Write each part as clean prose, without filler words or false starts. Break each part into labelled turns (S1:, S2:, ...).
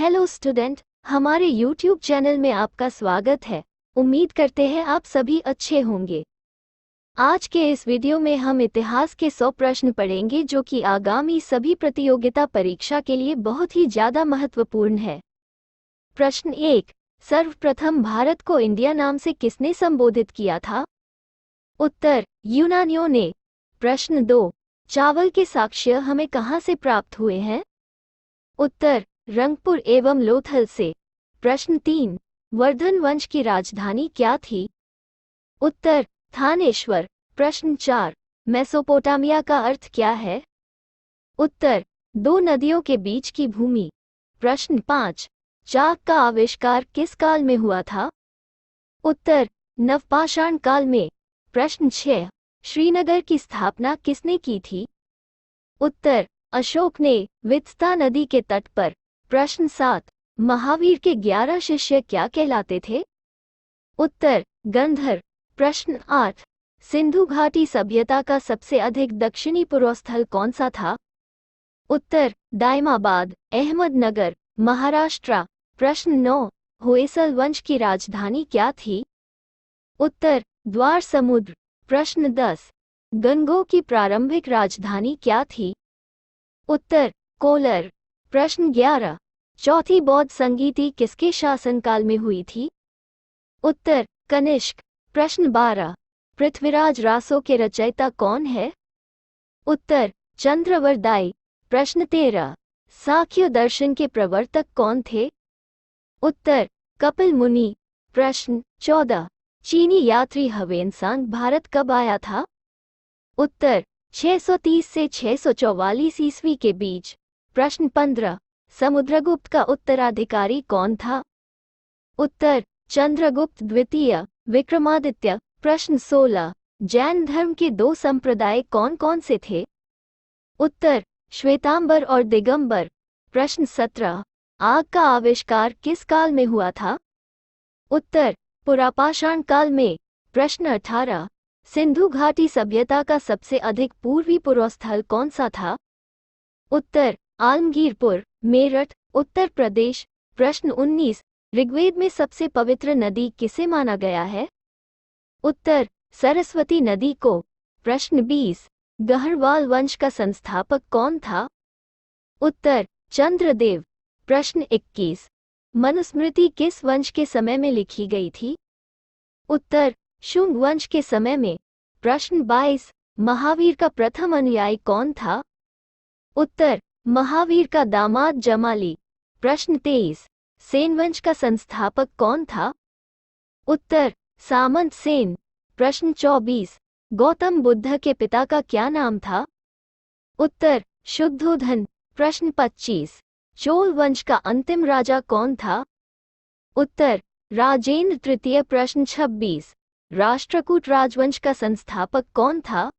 S1: Hello student, हमारे YouTube channel में आपका स्वागत है। उम्मीद करते हैं आप सभी अच्छे होंगे। आज के इस वीडियो में हम इतिहास के 100 प्रश्न पढ़ेंगे जो कि आगामी सभी प्रतियोगिता परीक्षा के लिए बहुत ही ज़्यादा महत्वपूर्ण है। प्रश्न 1, सर्वप्रथम भारत को इंडिया नाम से किसने संबोधित किया था? उत्तर, यूनानियों ने। प्रश्न 2, चावल के साक्ष्य हमें कहाँ से प्राप्त हुए हैं? उत्तर, रंगपुर एवं लोथल से। प्रश्न 3, वर्धन वंश की राजधानी क्या थी? उत्तर, थानेश्वर। प्रश्न 4, मेसोपोटामिया का अर्थ क्या है? उत्तर, दो नदियों के बीच की भूमि। प्रश्न 5, चाक का आविष्कार किस काल में हुआ था? उत्तर, नवपाषाण काल में। प्रश्न 6, श्रीनगर की स्थापना किसने की थी? उत्तर, अशोक ने, वित्सता नदी के तट पर। प्रश्न 7, महावीर के 11 शिष्य क्या कहलाते थे? उत्तर, गंधर्व। प्रश्न 8, सिंधु घाटी सभ्यता का सबसे अधिक दक्षिणी पूर्वस्थल कौन सा था? उत्तर, दायमाबाद, अहमदनगर, महाराष्ट्र। प्रश्न 9, होयसल वंश की राजधानी क्या थी? उत्तर, द्वार समुद्र। प्रश्न 10, गंगों की प्रारंभिक राजधानी क्या थी? उत्तर, कोलर। प्रश्न 11, चौथी बौद्ध संगीति किसके शासनकाल में हुई थी? उत्तर, कनिष्क। प्रश्न 12, पृथ्वीराज रासो के रचयिता कौन है? उत्तर, चंद्रवरदाई। प्रश्न 13, सांख्य दर्शन के प्रवर्तक कौन थे? उत्तर, कपिल मुनि। प्रश्न 14, चीनी यात्री ह्वेनसांग भारत कब आया था? उत्तर, 630 से 644 ईस्वी के बीच। प्रश्न 15, समुद्रगुप्त का उत्तराधिकारी कौन था? उत्तर, चंद्रगुप्त द्वितीय। विक्रमादित्य। प्रश्न 16, जैन धर्म के दो संप्रदाय कौन कौन से थे? उत्तर, श्वेतांबर और दिगंबर। प्रश्न 17, आग का आविष्कार किस काल में हुआ था? उत्तर, पुरापाषाण काल में। प्रश्न 18, सिंधु घाटी सभ्यता का सबसे अधिक पूर्वी पूर्वस्थल कौन सा था? उत्तर, आलमगीरपुर, मेरठ, उत्तर प्रदेश। प्रश्न 19, ऋग्वेद में सबसे पवित्र नदी किसे माना गया है? उत्तर, सरस्वती नदी को। प्रश्न 20, गहरवाल वंश का संस्थापक कौन था? उत्तर, चंद्रदेव। प्रश्न 21, मनुस्मृति किस वंश के समय में लिखी गई थी? उत्तर, शुंग वंश के समय में। प्रश्न 22, महावीर का प्रथम अनुयायी कौन था? उत्तर, महावीर का दामाद जमाली। प्रश्न 23, सेन वंश का संस्थापक कौन था? उत्तर, सामंत सेन। प्रश्न 24, गौतम बुद्ध के पिता का क्या नाम था? उत्तर, शुद्धोधन। प्रश्न 25, चोल वंश का अंतिम राजा कौन था? उत्तर, राजेंद्र तृतीय। प्रश्न 26, राष्ट्रकूट राजवंश का संस्थापक कौन था?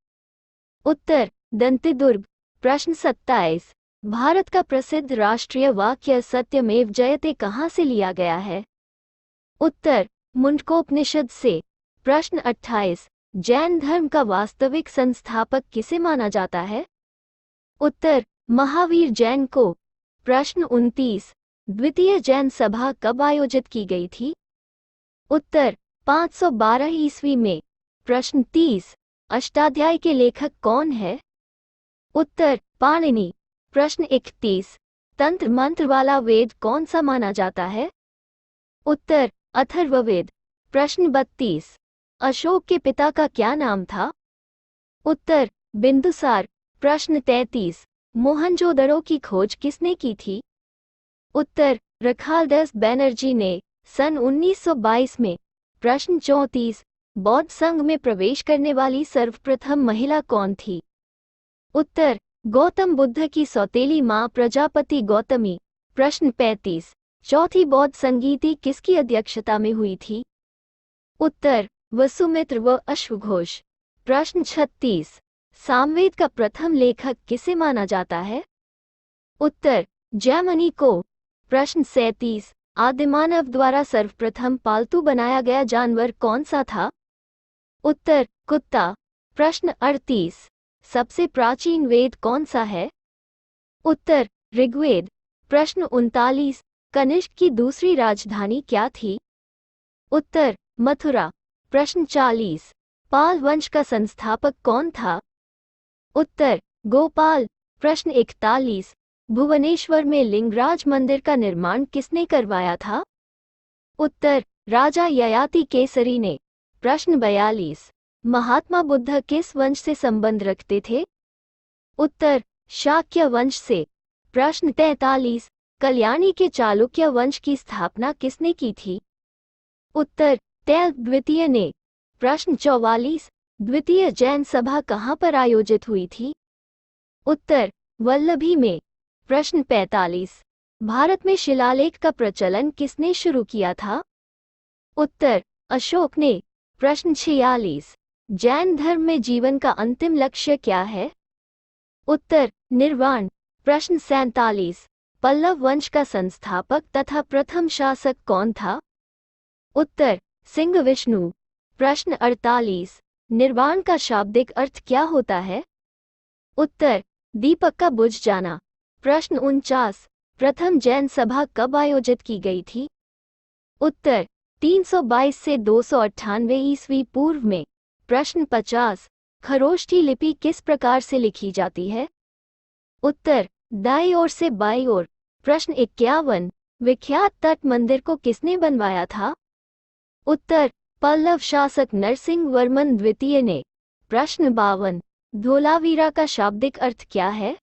S1: उत्तर, दंतिदुर्ग। प्रश्न 27, भारत का प्रसिद्ध राष्ट्रीय वाक्य सत्यमेव जयते कहाँ से लिया गया है? उत्तर, मुंडकोपनिषद से। प्रश्न 28, जैन धर्म का वास्तविक संस्थापक किसे माना जाता है? उत्तर, महावीर जैन को। प्रश्न 29, द्वितीय जैन सभा कब आयोजित की गई थी? उत्तर, 512 ईस्वी में। प्रश्न 30, अष्टाध्यायी के लेखक कौन है? उत्तर, पाणिनि। प्रश्न 31, तंत्र मंत्र वाला वेद कौन सा माना जाता है? उत्तर, अथर्ववेद। प्रश्न 32, अशोक के पिता का क्या नाम था? उत्तर, बिंदुसार। प्रश्न 33, मोहनजोदड़ो की खोज किसने की थी? उत्तर, रखालदास बनर्जी ने, सन 1922 में। प्रश्न 34, बौद्ध संघ में प्रवेश करने वाली सर्वप्रथम महिला कौन थी? उत्तर, गौतम बुद्ध की सौतेली मां प्रजापति गौतमी। प्रश्न 35, चौथी बौद्ध संगीति किसकी अध्यक्षता में हुई थी? उत्तर, वसुमित्र व अश्वघोष। प्रश्न 36, सामवेद का प्रथम लेखक किसे माना जाता है? उत्तर, जैमिनि को। प्रश्न 37, आदिमानव द्वारा सर्वप्रथम पालतू बनाया गया जानवर कौन सा था? उत्तर, कुत्ता। प्रश्न 38, सबसे प्राचीन वेद कौन सा है? उत्तर, ऋग्वेद। प्रश्न 39, कनिष्क की दूसरी राजधानी क्या थी? उत्तर मथुरा। प्रश्न 40। पाल वंश का संस्थापक कौन था? उत्तर गोपाल। प्रश्न 41। भुवनेश्वर में लिंगराज मंदिर का निर्माण किसने करवाया था? उत्तर राजा ययाति केसरी ने। प्रश्न 42। महात्मा बुद्ध किस वंश से संबंध रखते थे? उत्तर शाक्य वंश से। प्रश्न 43। कल्याणी के चालुक्य वंश की स्थापना किसने की थी? उत्तर तैल द्वितीय ने। प्रश्न 44। द्वितीय जैन सभा कहाँ पर आयोजित हुई थी? उत्तर वल्लभी में। प्रश्न 45। भारत में शिलालेख का प्रचलन किसने शुरू किया था? उत्तर अशोक ने। प्रश्न 46। जैन धर्म में जीवन का अंतिम लक्ष्य क्या है? उत्तर निर्वाण। प्रश्न 47। पल्लव वंश का संस्थापक तथा प्रथम शासक कौन था? उत्तर सिंह विष्णु। प्रश्न 48। निर्वाण का शाब्दिक अर्थ क्या होता है? उत्तर दीपक का बुझ जाना। प्रश्न 49। प्रथम जैन सभा कब आयोजित की गई थी? उत्तर 322 से 298 ईस्वी पूर्व में। प्रश्न 50। खरोष्ठी लिपि किस प्रकार से लिखी जाती है? उत्तर दाईं ओर से बाईं ओर। प्रश्न 51। विख्यात तट मंदिर को किसने बनवाया था? उत्तर पल्लव शासक नरसिंह वर्मन द्वितीय ने। प्रश्न 52। धोलावीरा का शाब्दिक अर्थ क्या है?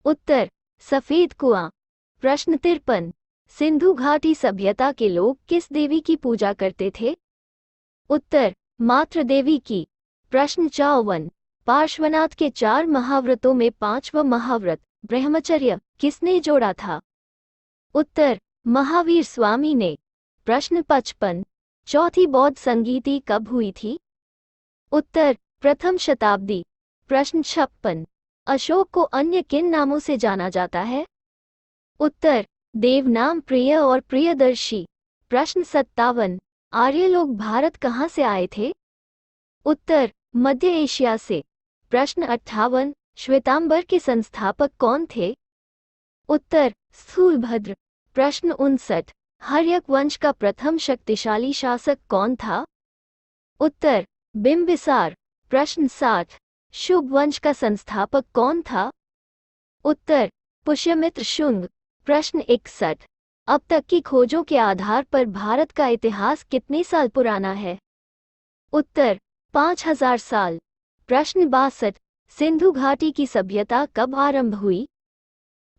S1: उत्तर सफेद कुआं। प्रश्न 53। सिंधु घाटी सभ्यता के लोग किस देवी की पूजा करते थे? उत्तर मातृ देवी की। प्रश्न 54। पार्श्वनाथ के 4 महाव्रतों में 5वां महाव्रत ब्रह्मचर्य किसने जोड़ा था? उत्तर महावीर स्वामी ने। प्रश्न 55। चौथी बौद्ध संगीति कब हुई थी? उत्तर प्रथम शताब्दी। प्रश्न 56। अशोक को अन्य किन नामों से जाना जाता है? उत्तर देवनाम प्रिय और प्रियदर्शी। प्रश्न 57। आर्य लोग भारत कहाँ से आए थे? उत्तर मध्य एशिया से। प्रश्न 58। श्वेतांबर के संस्थापक कौन थे? उत्तर स्थूलभद्र। प्रश्न 59। हर्यक वंश का प्रथम शक्तिशाली शासक कौन था? उत्तर बिंबिसार। प्रश्न 60। शुंग वंश का संस्थापक कौन था? उत्तर पुष्यमित्र शुंग। प्रश्न 61। अब तक की खोजों के आधार पर भारत का इतिहास कितने साल पुराना है? उत्तर 5000 साल। प्रश्न 62। सिंधु घाटी की सभ्यता कब आरंभ हुई?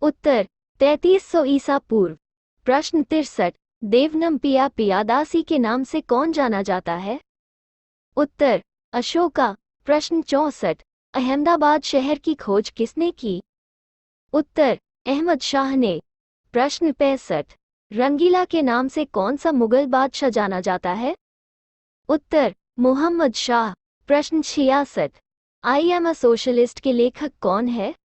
S1: उत्तर 3300 ईसा पूर्व। प्रश्न 63। देवनमपिया पियादासी के नाम से कौन जाना जाता है? उत्तर अशोका। प्रश्न 64। अहमदाबाद शहर की खोज किसने की? उत्तर अहमद शाह ने। प्रश्न 65। रंगीला के नाम से कौन सा मुगल बादशाह जाना जाता है? उत्तर मुहम्मद शाह। प्रश्न 66। आई एम अ सोशलिस्ट के लेखक कौन है?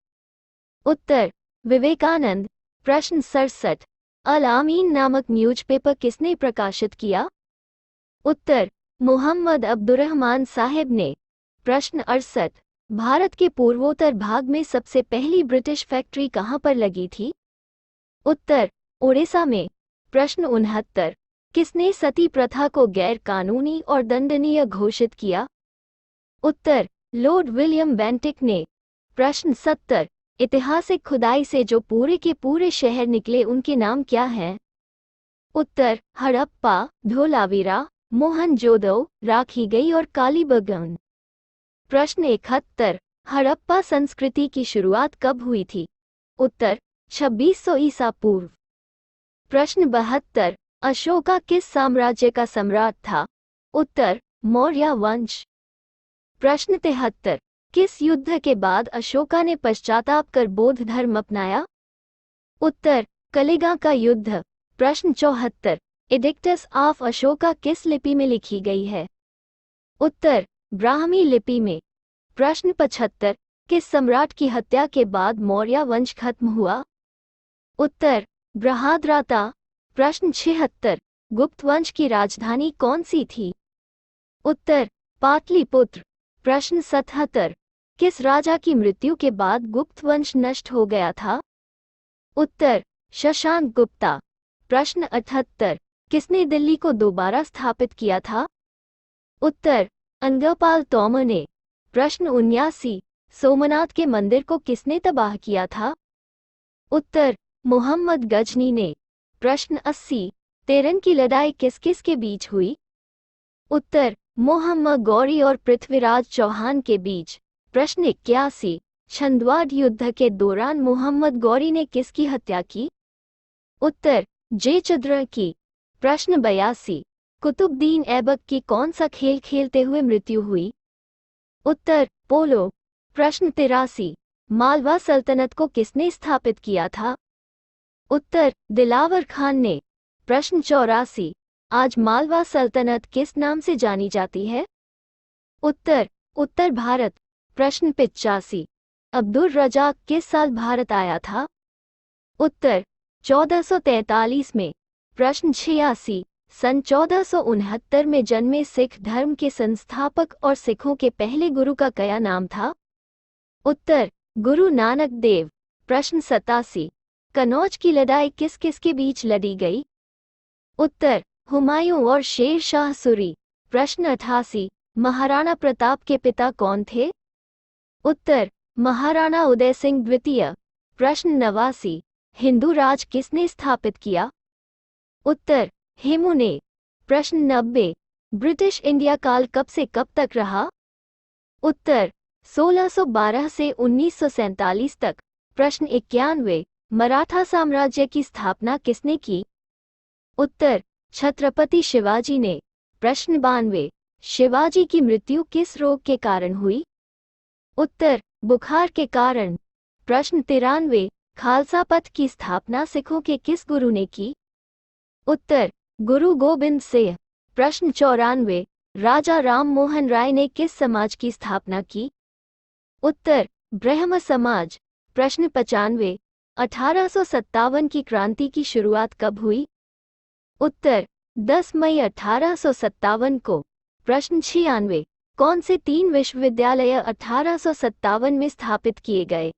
S1: उत्तर विवेकानंद। प्रश्न 67। अल आमीन नामक न्यूज़पेपर किसने प्रकाशित किया? उत्तर मोहम्मद अब्दुर्रहमान साहिब ने। प्रश्न 68। भारत के पूर्वोत्तर भाग में सबसे पहली ब्रिटिश फैक्ट्री कहाँ पर लगी थी? उत्तर ओडिशा में। प्रश्न 69। किसने सती प्रथा को गैर कानूनी और दंडनीय घोषित किया? उत्तर लॉर्ड विलियम बेंटिक ने। प्रश्न 70। ऐतिहासिक खुदाई से जो पूरे के पूरे शहर निकले उनके नाम क्या हैं? उत्तर हड़प्पा, धोलावीरा, मोहनजोदड़ो, राखी गई और कालीबंगन। प्रश्न 71। हड़प्पा संस्कृति की शुरुआत कब हुई थी? उत्तर 2600 ईसा पूर्व। प्रश्न 72। अशोका किस साम्राज्य का सम्राट था? उत्तर मौर्य वंश। प्रश्न 73। किस युद्ध के बाद अशोका ने पश्चाताप कर बौद्ध धर्म अपनाया? उत्तर कलिंगा का युद्ध। प्रश्न 74। एडिक्टस ऑफ अशोका किस लिपि में लिखी गई है? उत्तर ब्राह्मी लिपि में। प्रश्न 75। किस सम्राट की हत्या के बाद मौर्य वंश खत्म हुआ? उत्तर बृहद्रथा। प्रश्न 76। गुप्त वंश की राजधानी कौन सी थी? उत्तर पाटलिपुत्र। प्रश्न 77। किस राजा की मृत्यु के बाद गुप्त वंश नष्ट हो गया था? उत्तर शशांक गुप्ता। प्रश्न 78, किसने दिल्ली को दोबारा स्थापित किया था? उत्तर, अंगपाल तोमर ने। प्रश्न 79, सोमनाथ के मंदिर को किसने तबाह किया था? उत्तर, मोहम्मद गजनी ने। प्रश्न 80, तेरन की लड़ाई किस किस के बीच हुई? उत्तर, मोहम्मद गौरी और पृथ्वीराज चौहान के बीच। प्रश्न 81, छंदवाड़ युद्ध के दौरान मोहम्मद गौरी ने किसकी हत्या की? उत्तर, जयचंद्र की। प्रश्न 82, कुतुबुद्दीन ऐबक की कौन सा खेल खेलते हुए मृत्यु हुई? उत्तर, पोलो। प्रश्न 83, मालवा सल्तनत को किसने स्थापित किया था? उत्तर, दिलावर खान ने। प्रश्न 84, आज मालवा सल्तनत किस नाम से जानी जाती है? उत्तर, उत्तर भारत। प्रश्न 85, अब्दुल रज़ाक किस साल भारत आया था? उत्तर, 1443 में। प्रश्न 86, सन 1469 में जन्मे सिख धर्म के संस्थापक और सिखों के पहले गुरु का क्या नाम था? उत्तर, गुरु नानक देव। प्रश्न 87, कनौज की लड़ाई किस किस के बीच लड़ी गई? उत्तर, हुमायूं और शेर शाह सूरी। प्रश्न 88, महाराणा प्रताप के पिता कौन थे? उत्तर, महाराणा उदय सिंह द्वितीय। प्रश्न 89, हिंदू राज किसने स्थापित किया? उत्तर, हेमू ने। प्रश्न 90, ब्रिटिश इंडिया काल कब से कब तक रहा? उत्तर, 1612 से 1947 तक। प्रश्न 91, मराठा साम्राज्य की स्थापना किसने की? उत्तर, छत्रपति शिवाजी ने। प्रश्न 92, शिवाजी की मृत्यु किस रोग के कारण हुई? उत्तर, बुखार के कारण। प्रश्न 93, खालसा पंथ की स्थापना सिखों के किस गुरु ने की? उत्तर, गुरु गोबिंद सिंह। प्रश्न 94, राजा राम मोहन राय ने किस समाज की स्थापना की? उत्तर, ब्रह्म समाज। प्रश्न 95, 1857 की क्रांति की शुरुआत कब हुई? उत्तर, 10 मई 1857 को। प्रश्न 96, कौन से 3 विश्वविद्यालय 1857 में स्थापित किए गए?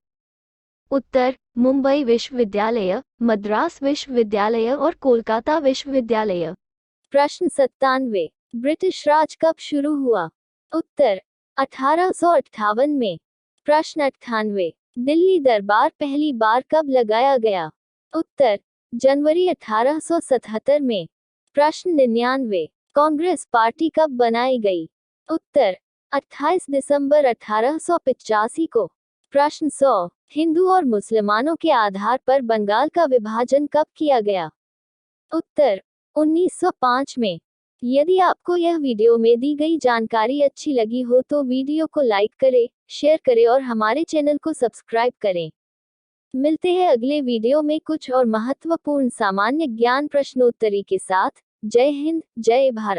S1: उत्तर, मुंबई विश्वविद्यालय, मद्रास विश्वविद्यालय और कोलकाता विश्वविद्यालय। प्रश्न 97, ब्रिटिश राज कब शुरू हुआ? उत्तर, 1858 में। प्रश्न 98, दिल्ली दरबार पहली बार कब लगाया गया? उत्तर, जनवरी 1877 में। प्रश्न 99, कांग्रेस पार्टी कब बनाई गई? उत्तर, 28 दिसंबर 1885 को। प्रश्न 100, हिंदू और मुसलमानों के आधार पर बंगाल का विभाजन कब किया गया? उत्तर, 1905 में। यदि आपको यह वीडियो में दी गई जानकारी अच्छी लगी हो तो वीडियो को लाइक करें, शेयर करें और हमारे चैनल को सब्सक्राइब करें। मिलते हैं अगले वीडियो में कुछ और महत्वपूर्ण सामान्य ज्ञान प्रश्नोत्तरी के साथ। जय हिंद, जय भारत।